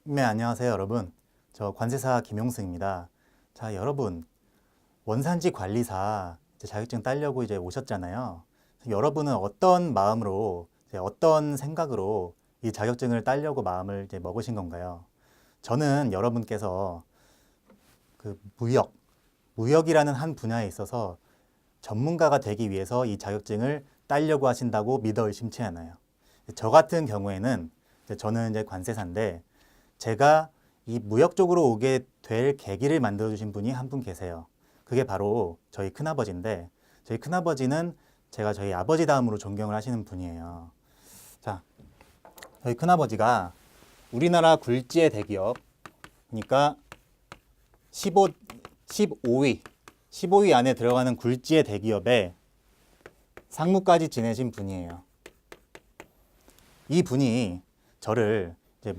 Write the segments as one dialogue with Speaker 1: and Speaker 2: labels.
Speaker 1: 네, 안녕하세요, 여러분. 저 관세사 김용승입니다. 자, 여러분, 원산지 관리사 이제 자격증 따려고 이제 오셨잖아요. 여러분은 어떤 마음으로, 어떤 생각으로 이 자격증을 따려고 마음을 이제 먹으신 건가요? 저는 여러분께서 그 무역이라는 한 분야에 있어서 전문가가 되기 위해서 이 자격증을 따려고 하신다고 믿어 의심치 않아요. 저 같은 경우에는 저는 이제 관세사인데 제가 이 무역 쪽으로 오게 될 계기를 만들어 주신 분이 한 분 계세요. 그게 바로 저희 큰아버지인데 저희 큰아버지는 제가 저희 아버지 다음으로 존경을 하시는 분이에요. 자, 저희 큰아버지가 우리나라 굴지의 대기업 그러니까 15위 안에 들어가는 굴지의 대기업에 상무까지 지내신 분이에요. 이 분이 저를 이제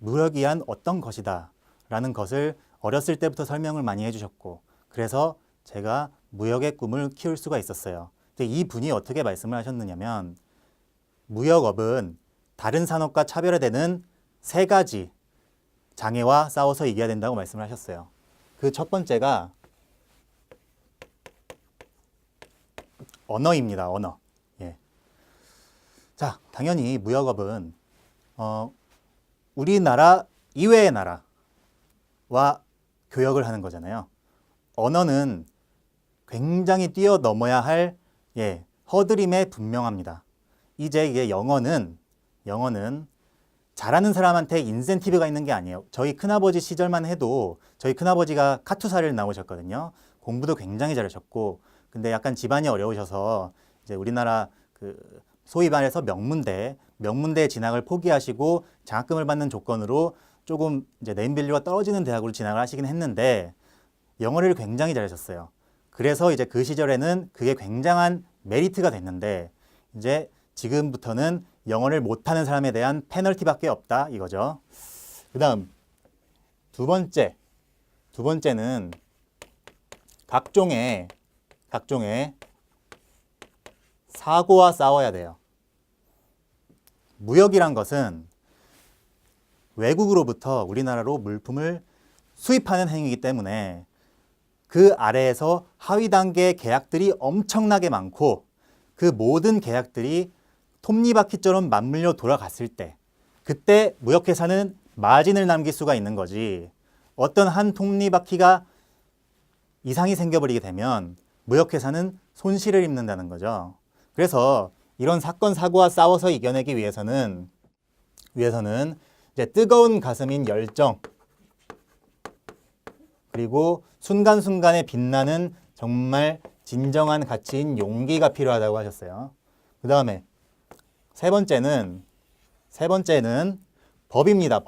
Speaker 1: 무역이란 어떤 것이다 라는 것을 어렸을 때부터 설명을 많이 해주셨고 그래서 제가 무역의 꿈을 키울 수가 있었어요. 근데 이 분이 어떻게 말씀을 하셨느냐면 무역업은 다른 산업과 차별화되는 세 가지 장애와 싸워서 이겨야 된다고 말씀을 하셨어요. 그 첫 번째가 언어입니다. 언어. 예. 자, 당연히 무역업은 우리나라 이외의 나라와 교역을 하는 거잖아요. 언어는 굉장히 뛰어넘어야 할 허들임에 분명합니다. 이제 이게 영어는 잘하는 사람한테 인센티브가 있는 게 아니에요. 저희 큰아버지 시절만 해도 저희 큰아버지가 카투사를 나오셨거든요. 공부도 굉장히 잘하셨고 근데 약간 집안이 어려우셔서 이제 우리나라 그 소위 말해서 명문대 진학을 포기하시고 장학금을 받는 조건으로 조금 이제 네임밸류가 떨어지는 대학으로 진학을 하시긴 했는데 영어를 굉장히 잘하셨어요. 그래서 이제 그 시절에는 그게 굉장한 메리트가 됐는데 이제 지금부터는 영어를 못하는 사람에 대한 페널티밖에 없다 이거죠. 그다음 두 번째는 각종의 사고와 싸워야 돼요. 무역이란 것은 외국으로부터 우리나라로 물품을 수입하는 행위이기 때문에 그 아래에서 하위 단계 계약들이 엄청나게 많고 그 모든 계약들이 톱니바퀴처럼 맞물려 돌아갔을 때 그때 무역회사는 마진을 남길 수가 있는 거지 어떤 한 톱니바퀴가 이상이 생겨버리게 되면 무역회사는 손실을 입는다는 거죠. 그래서 이런 사건 사고와 싸워서 이겨내기 위해서는 이제 뜨거운 가슴인 열정 그리고 순간순간에 빛나는 정말 진정한 가치인 용기가 필요하다고 하셨어요. 그 다음에 세 번째는 법입니다.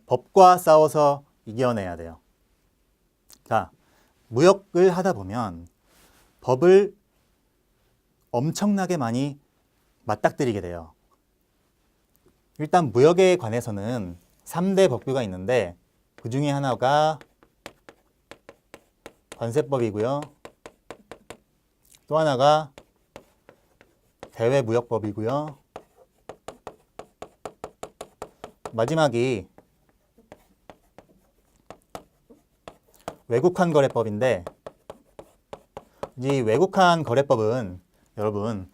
Speaker 1: 법과 싸워서 이겨내야 돼요. 자, 무역을 하다 보면 법을 엄청나게 많이 맞닥뜨리게 돼요. 일단 무역에 관해서는 3대 법규가 있는데 그 중에 하나가 관세법이고요. 또 하나가 대외무역법이고요. 마지막이 외국환 거래법인데 이 외국환 거래법은 여러분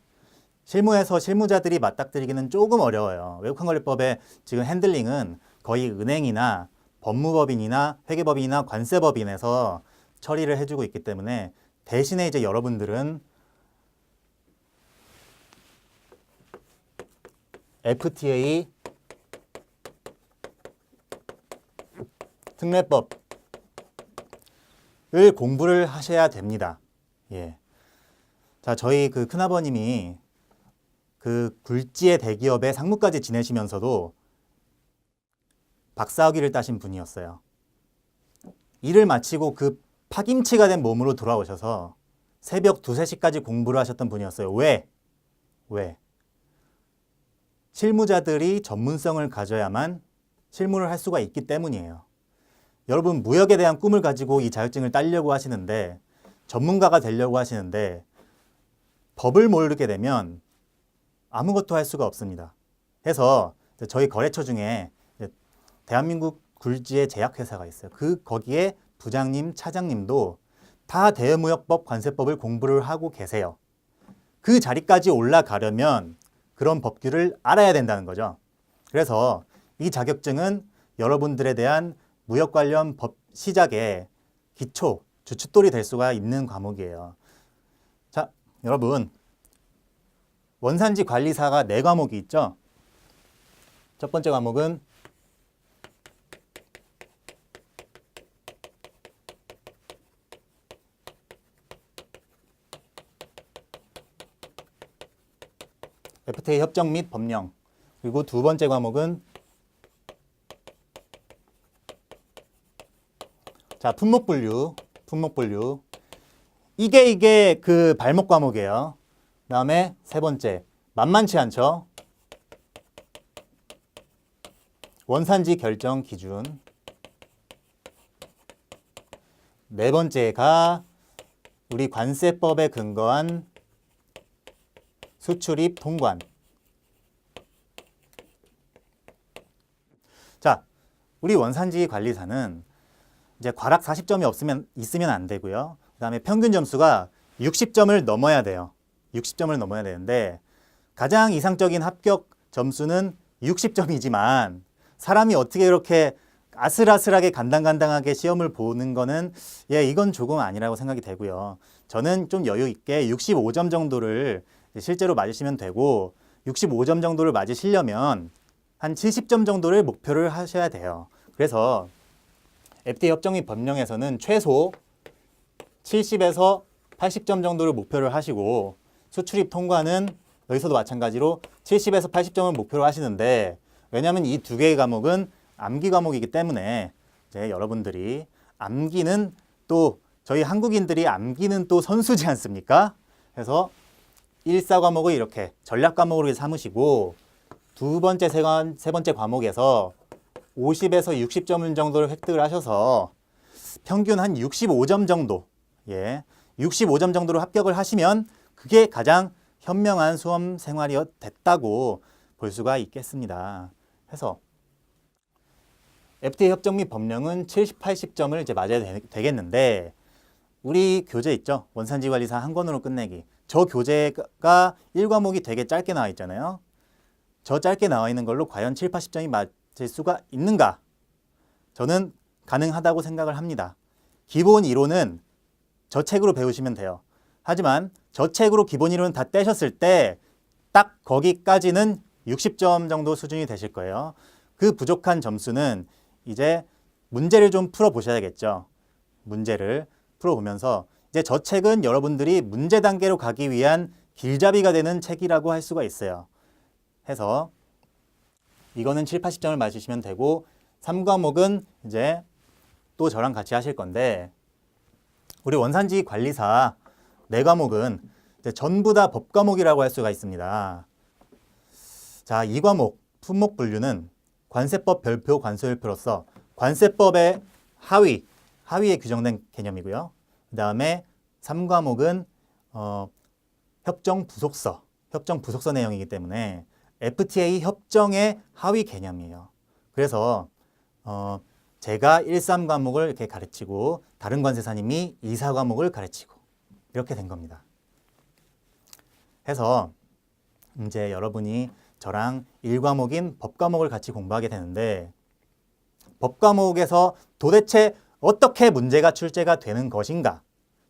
Speaker 1: 실무에서 실무자들이 맞닥뜨리기는 조금 어려워요. 외국환 거래법의 지금 핸들링은 거의 은행이나 법무법인이나 회계법인이나 관세법인에서 처리를 해주고 있기 때문에 대신에 이제 여러분들은 FTA 특례법을 공부를 하셔야 됩니다. 예. 자, 저희 그 큰아버님이 그 굴지의 대기업의 상무까지 지내시면서도 박사학위를 따신 분이었어요. 일을 마치고 그 파김치가 된 몸으로 돌아오셔서 새벽 2, 3시까지 공부를 하셨던 분이었어요. 왜? 실무자들이 전문성을 가져야만 실무를 할 수가 있기 때문이에요. 여러분 무역에 대한 꿈을 가지고 이 자격증을 따려고 하시는데 전문가가 되려고 하시는데 법을 모르게 되면 아무것도 할 수가 없습니다. 해서 저희 거래처 중에 대한민국 굴지의 제약회사가 있어요. 거기에 부장님, 차장님도 다 대외무역법, 관세법을 공부를 하고 계세요. 그 자리까지 올라가려면 그런 법규를 알아야 된다는 거죠. 그래서 이 자격증은 여러분들에 대한 무역 관련 법 시작의 기초, 주춧돌이 될 수가 있는 과목이에요. 자, 여러분, 원산지 관리사가 4과목이 있죠? 첫 번째 과목은 FTA 협정 및 법령. 그리고 두 번째 과목은 품목분류. 이게 그 발목 과목이에요. 그다음에 세 번째, 만만치 않죠? 원산지 결정 기준. 네 번째가 우리 관세법에 근거한 수출입 통관. 자, 우리 원산지 관리사는 이제 과락 40점이 있으면 안 되고요. 그다음에 평균 점수가 60점을 넘어야 돼요. 60점을 넘어야 되는데 가장 이상적인 합격 점수는 60점이지만 사람이 어떻게 이렇게 아슬아슬하게 간당간당하게 시험을 보는 거는 이건 조금 아니라고 생각이 되고요. 저는 좀 여유 있게 65점 정도를 실제로 맞으시면 되고 65점 정도를 맞으시려면 한 70점 정도를 목표를 하셔야 돼요. 그래서 FTA 협정 및 법령에서는 최소 70에서 80점 정도를 목표를 하시고 수출입 통과는 여기서도 마찬가지로 70에서 80점을 목표로 하시는데 왜냐하면 이 두 개의 과목은 암기 과목이기 때문에 이제 여러분들이 암기는 또 저희 한국인들이 암기는 또 선수지 않습니까? 그래서 1사 과목을 이렇게 전략 과목으로 삼으시고 두 번째, 세 번째 과목에서 50에서 60점 정도를 획득을 하셔서 평균 한 65점 정도, 65점 정도로 합격을 하시면 그게 가장 현명한 수험 생활이 됐다고 볼 수가 있겠습니다. 해서 FTA 협정 및 법령은 70, 80점을 이제 맞아야 되겠는데 우리 교재 있죠? 원산지 관리사 한 권으로 끝내기. 저 교재가 1과목이 되게 짧게 나와 있잖아요. 저 짧게 나와 있는 걸로 과연 7, 80점이 맞을 수가 있는가? 저는 가능하다고 생각을 합니다. 기본 이론은 저 책으로 배우시면 돼요. 하지만 저 책으로 기본 이론 다 떼셨을 때 딱 거기까지는 60점 정도 수준이 되실 거예요. 그 부족한 점수는 이제 문제를 좀 풀어보셔야겠죠. 문제를 풀어보면서 이제 저 책은 여러분들이 문제 단계로 가기 위한 길잡이가 되는 책이라고 할 수가 있어요. 해서 이거는 7, 80점을 맞으시면 되고 3과목은 이제 또 저랑 같이 하실 건데 우리 원산지 관리사 4과목은 이제 전부 다 법과목이라고 할 수가 있습니다. 자, 2과목 품목 분류는 관세법 별표 관소일표로서 관세법의 하위에 규정된 개념이고요. 그 다음에 3과목은 협정 부속서 내용이기 때문에 FTA 협정의 하위 개념이에요. 그래서 제가 1, 3과목을 이렇게 가르치고 다른 관세사님이 2, 4과목을 가르치고 이렇게 된 겁니다. 해서 이제 여러분이 저랑 1과목인 법과목을 같이 공부하게 되는데 법과목에서 도대체 어떻게 문제가 출제가 되는 것인가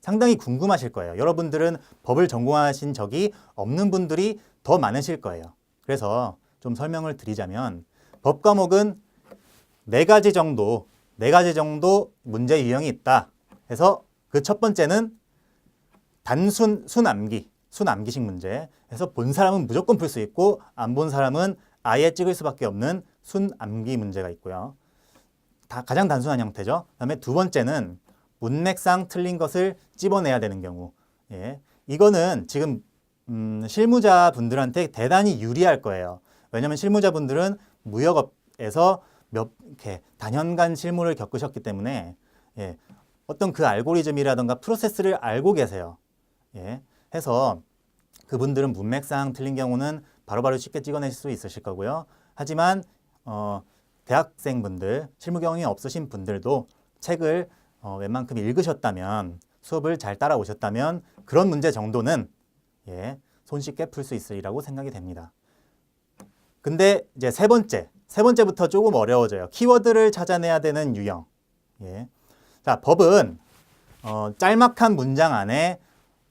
Speaker 1: 상당히 궁금하실 거예요. 여러분들은 법을 전공하신 적이 없는 분들이 더 많으실 거예요. 그래서 좀 설명을 드리자면 법과목은 4가지 정도 문제 유형이 있다. 그래서 그 첫 번째는 단순 순암기식 문제. 그래서 본 사람은 무조건 풀 수 있고 안 본 사람은 아예 찍을 수밖에 없는 순암기 문제가 있고요. 가장 단순한 형태죠. 그다음에 두 번째는 문맥상 틀린 것을 찝어내야 되는 경우. 이거는 지금 실무자분들한테 대단히 유리할 거예요. 왜냐하면 실무자분들은 무역업에서 이렇게 단연간 실무를 겪으셨기 때문에 어떤 그 알고리즘이라든가 프로세스를 알고 계세요. 해서 그분들은 문맥상 틀린 경우는 바로바로 쉽게 찍어내실 수 있으실 거고요. 하지만 대학생분들, 실무 경험이 없으신 분들도 책을 웬만큼 읽으셨다면, 수업을 잘 따라오셨다면 그런 문제 정도는 손쉽게 풀 수 있으리라고 생각이 됩니다. 근데 이제 세 번째부터 조금 어려워져요. 키워드를 찾아내야 되는 유형. 자, 법은 짤막한 문장 안에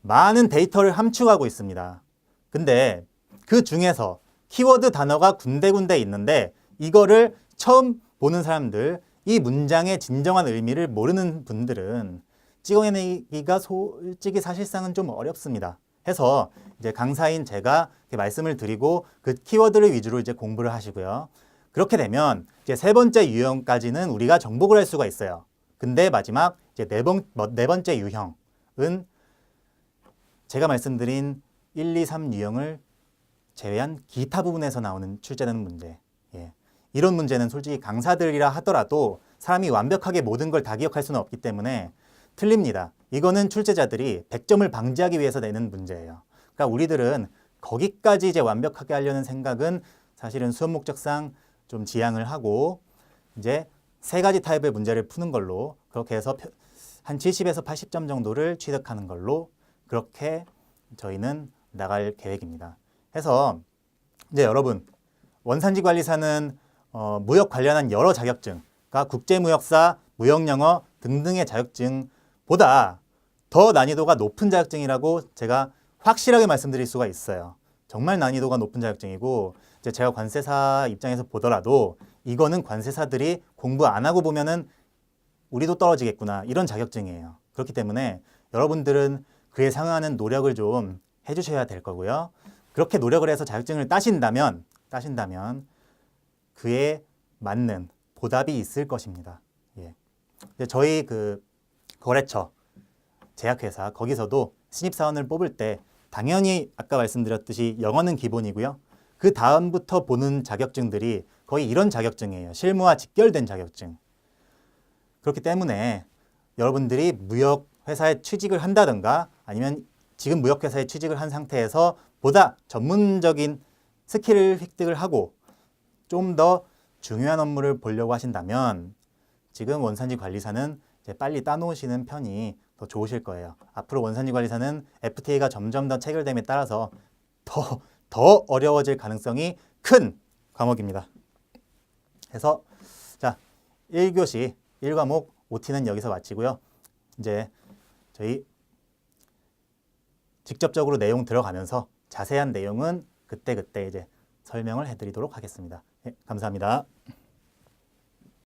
Speaker 1: 많은 데이터를 함축하고 있습니다. 근데 그 중에서 키워드 단어가 군데군데 있는데 이거를 처음 보는 사람들, 이 문장의 진정한 의미를 모르는 분들은 찍어내기가 솔직히 사실상은 좀 어렵습니다. 해서 이제 강사인 제가 이렇게 말씀을 드리고 그 키워드를 위주로 이제 공부를 하시고요. 그렇게 되면 이제 세 번째 유형까지는 우리가 정복을 할 수가 있어요. 근데 마지막 이제 네 번째 유형은 제가 말씀드린 1, 2, 3 유형을 제외한 기타 부분에서 나오는 출제되는 문제. 이런 문제는 솔직히 강사들이라 하더라도 사람이 완벽하게 모든 걸 다 기억할 수는 없기 때문에 틀립니다. 이거는 출제자들이 100점을 방지하기 위해서 내는 문제예요. 그러니까 우리들은 거기까지 이제 완벽하게 하려는 생각은 사실은 수업 목적상 좀 지양을 하고 이제 세 가지 타입의 문제를 푸는 걸로 그렇게 해서 한 70에서 80점 정도를 취득하는 걸로 그렇게 저희는 나갈 계획입니다. 해서 이제 여러분 원산지 관리사는 무역 관련한 여러 자격증, 그러니까 국제무역사, 무역영어 등등의 자격증보다 더 난이도가 높은 자격증이라고 제가 확실하게 말씀드릴 수가 있어요. 정말 난이도가 높은 자격증이고 이제 제가 관세사 입장에서 보더라도 이거는 관세사들이 공부 안 하고 보면은 우리도 떨어지겠구나 이런 자격증이에요. 그렇기 때문에 여러분들은 그에 상응하는 노력을 좀 해주셔야 될 거고요. 그렇게 노력을 해서 자격증을 따신다면 그에 맞는 보답이 있을 것입니다. 저희 그 거래처 제약회사 거기서도 신입사원을 뽑을 때 당연히 아까 말씀드렸듯이 영어는 기본이고요. 그 다음부터 보는 자격증들이 거의 이런 자격증이에요. 실무와 직결된 자격증. 그렇기 때문에 여러분들이 무역회사에 취직을 한다든가 아니면 지금 무역회사에 취직을 한 상태에서 보다 전문적인 스킬을 획득을 하고 좀 더 중요한 업무를 보려고 하신다면 지금 원산지 관리사는 이제 빨리 따놓으시는 편이 더 좋으실 거예요. 앞으로 원산지 관리사는 FTA가 점점 더 체결됨에 따라서 더 어려워질 가능성이 큰 과목입니다. 그래서 자 1교시 1과목 OT는 여기서 마치고요. 이제 저희 직접적으로 내용 들어가면서 자세한 내용은 그때 이제 설명을 해드리도록 하겠습니다. 감사합니다.